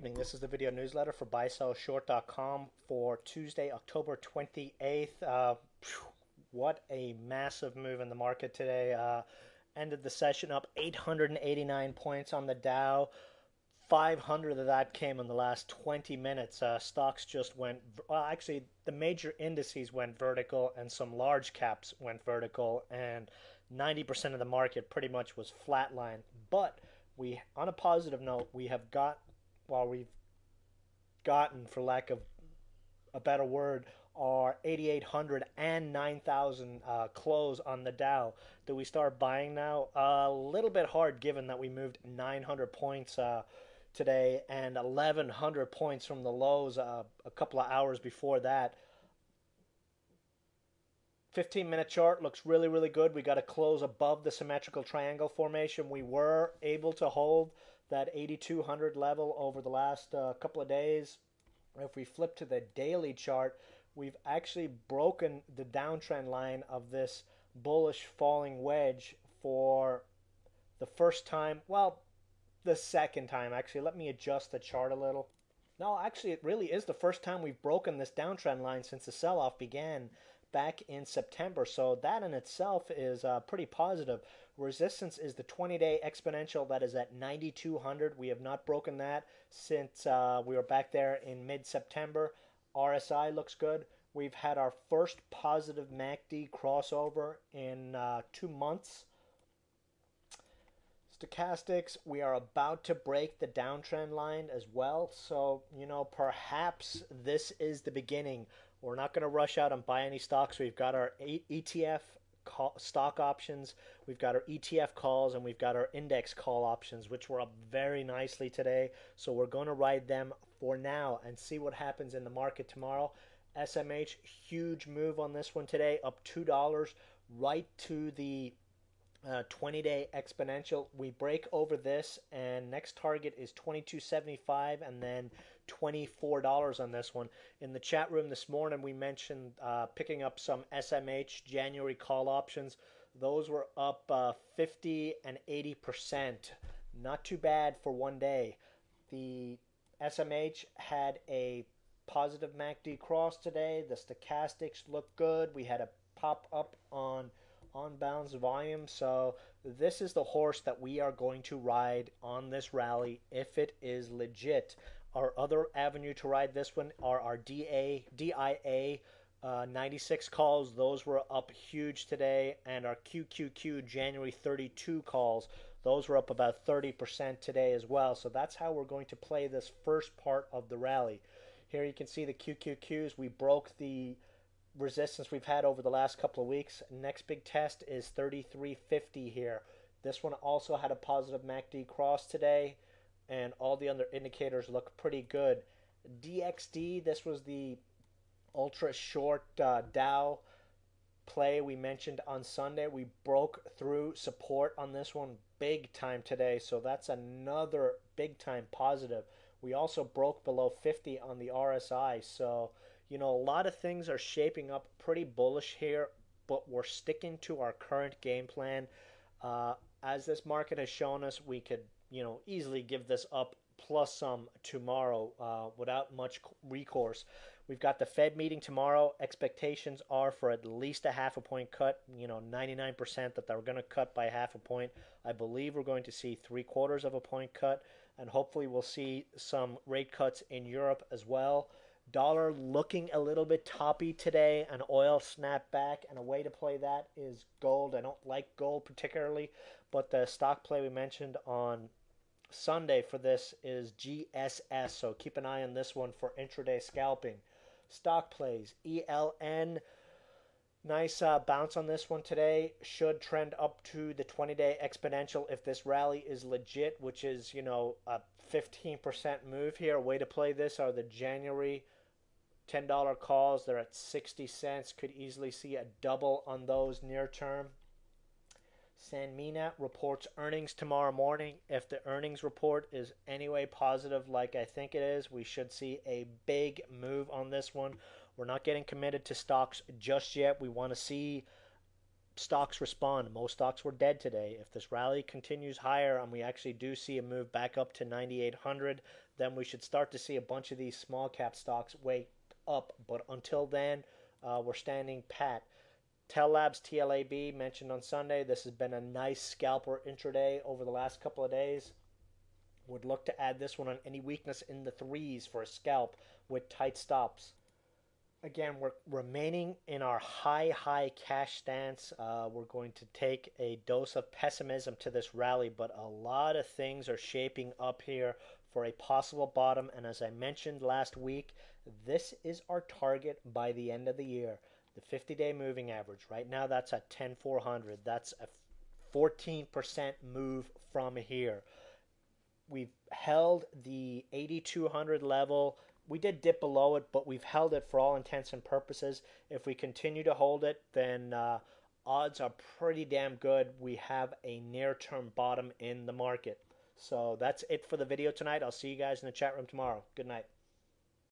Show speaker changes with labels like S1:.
S1: evening. This is the video newsletter for buysellshort.com for Tuesday, October 28th. What a massive move in the market today. Ended the session up 889 points on the Dow. 500 of that came in the last 20 minutes. Stocks just went, well, actually, the major indices went vertical and some large caps went vertical, and 90% of the market pretty much was flatline. But on a positive note, we've gotten, for lack of a better word, are 8,800 and 9,000 close on the Dow. Do we start buying now? A little bit hard given that we moved 900 points today and 1,100 points from the lows a couple of hours before that. 15-minute chart looks really, really good. We got to close above the symmetrical triangle formation. We were able to hold that 8,200 level over the last couple of days. If we flip to the daily chart, we've actually broken the downtrend line of this bullish falling wedge for the first time. Well, the second time, actually. Let me adjust the chart a little. No, actually, it really is the first time we've broken this downtrend line since the sell-off began back in September. So that in itself is pretty positive. Resistance is the 20-day exponential that is at 9,200. We have not broken that since we were back there in mid-September. RSI looks good. We've had our first positive MACD crossover in 2 months. Stochastics, we are about to break the downtrend line as well. So, perhaps this is the beginning. We're not going to rush out and buy any stocks. We've got our ETF stock options, we've got our ETF calls, and we've got our index call options, which were up very nicely today. So we're going to ride them for now and see what happens in the market tomorrow. SMH, huge move on this one today, up $2 right to the 20-day exponential. We break over this, and next target is $22.75 and then $24 on this one. In the chat room this morning, we mentioned picking up some SMH January call options. Those were up 50 and 80%. Not too bad for one day. The SMH had a positive MACD cross today. The stochastics look good. We had a pop up on bounds volume. So this is the horse that we are going to ride on this rally if it is legit. Our other avenue to ride this one are our DIA 96 calls. Those were up huge today. And our QQQ January 32 calls, those were up about 30% today as well. So that's how we're going to play this first part of the rally. Here you can see the QQQs. We broke the resistance we've had over the last couple of weeks. Next big test is 33.50 here. This one also had a positive MACD cross today, and all the other indicators look pretty good. DXD, this was the ultra short Dow play we mentioned on Sunday. We broke through support on this one big time today, so that's another big time positive. We also broke below 50 on the RSI, so a lot of things are shaping up pretty bullish here, but we're sticking to our current game plan. As this market has shown us, we could, easily give this up plus some tomorrow without much recourse. We've got the Fed meeting tomorrow. Expectations are for at least a half a point cut. 99% that they're going to cut by half a point. I believe we're going to see 3/4 of a point cut, and hopefully we'll see some rate cuts in Europe as well. Dollar looking a little bit toppy today, and oil snapped back, and a way to play that is gold. I don't like gold particularly, but the stock play we mentioned on Sunday for this is GSS, so keep an eye on this one for intraday scalping. Stock plays, ELN, nice bounce on this one today. Should trend up to the 20-day exponential if this rally is legit, which is, a 15% move here. A way to play this are the January $10 calls. They're at 60 cents. Could easily see a double on those near term. Sanmina reports earnings tomorrow morning. If the earnings report is anyway positive like I think it is, we should see a big move on this one. We're not getting committed to stocks just yet. We want to see stocks respond. Most stocks were dead today. If this rally continues higher and we actually do see a move back up to 9,800, then we should start to see a bunch of these small cap stocks wake up. But until then, we're standing pat. Tellabs TLAB mentioned on Sunday. This has been a nice scalper intraday over the last couple of days. Would look to add this one on any weakness in the threes for a scalp with tight stops. Again, we're remaining in our high cash stance. We're going to take a dose of pessimism to this rally, but a lot of things are shaping up here for a possible bottom. And as I mentioned last week, this is our target by the end of the year. The 50-day moving average. Right now, that's at 10,400. That's a 14% move from here. We've held the 8,200 level. We did dip below it, but we've held it for all intents and purposes. If we continue to hold it, then odds are pretty damn good we have a near-term bottom in the market. So that's it for the video tonight. I'll see you guys in the chat room tomorrow. Good night.